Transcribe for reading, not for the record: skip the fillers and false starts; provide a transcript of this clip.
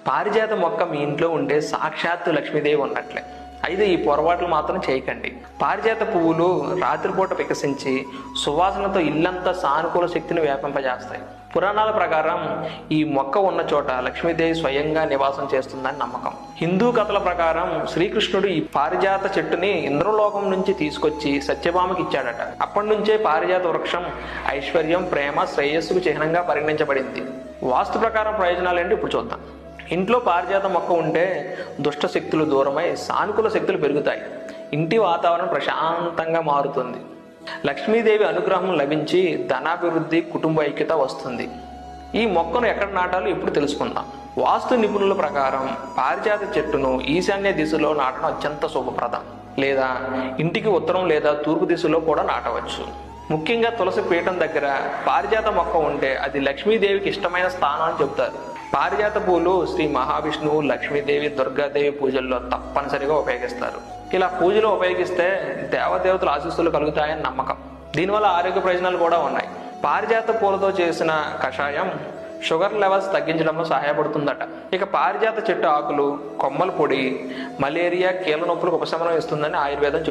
పారిజాత మొక్క మీ ఇంట్లో ఉంటే సాక్షాత్తు లక్ష్మీదేవి ఉన్నట్లే. అయితే ఈ పొరపాట్లు మాత్రం చేయకండి. పారిజాత పువ్వులు రాత్రిపూట వికసించి సువాసనతో ఇల్లంతా సానుకూల శక్తిని వ్యాపింపజేస్తాయి. పురాణాల ప్రకారం ఈ మొక్క ఉన్న చోట లక్ష్మీదేవి స్వయంగా నివాసం చేస్తుందని నమ్మకం. హిందూ కథల ప్రకారం శ్రీకృష్ణుడు ఈ పారిజాత చెట్టుని ఇంద్రలోకం నుంచి తీసుకొచ్చి సత్యభామకి ఇచ్చాడట. అప్పటి నుంచే పారిజాత వృక్షం ఐశ్వర్యం, ప్రేమ, శ్రేయస్సుకు చిహ్నంగా పరిగణించబడింది. వాస్తు ప్రకారం ప్రయోజనాలు ఏంటి ఇప్పుడు చూద్దాం. ఇంట్లో పారిజాత మొక్క ఉంటే దుష్ట శక్తులు దూరమై సానుకూల శక్తులు పెరుగుతాయి. ఇంటి వాతావరణం ప్రశాంతంగా మారుతుంది. లక్ష్మీదేవి అనుగ్రహం లభించి ధనాభివృద్ధి, కుటుంబ ఐక్యత వస్తుంది. ఈ మొక్కను ఎక్కడ నాటాలో ఇప్పుడు తెలుసుకుందాం. వాస్తు నిపుణుల ప్రకారం పారిజాత చెట్టును ఈశాన్య దిశలో నాటడం అత్యంత శుభప్రదం. లేదా ఇంటికి ఉత్తరం లేదా తూర్పు దిశలో కూడా నాటవచ్చు. ముఖ్యంగా తులసి పీఠం దగ్గర పారిజాత మొక్క ఉంటే అది లక్ష్మీదేవికి ఇష్టమైన స్థానం అని చెబుతారు. పారిజాత పూలు శ్రీ మహావిష్ణువు, లక్ష్మీదేవి, దుర్గాదేవి పూజల్లో తప్పనిసరిగా ఉపయోగిస్తారు. ఇలా పూజలో ఉపయోగిస్తే దేవదేవతల ఆశీస్సులు కలుగుతాయని నమ్మకం. దీనివల్ల ఆరోగ్య ప్రయోజనాలు కూడా ఉన్నాయి. పారిజాత పూలతో చేసిన కషాయం షుగర్ లెవెల్స్ తగ్గించడంలో సహాయపడుతుందట. ఇక పారిజాత చెట్టు ఆకులు, కొమ్మల పొడి మలేరియా, కీళ్ళ నొప్పులకు ఉపశమనం ఇస్తుందని ఆయుర్వేదం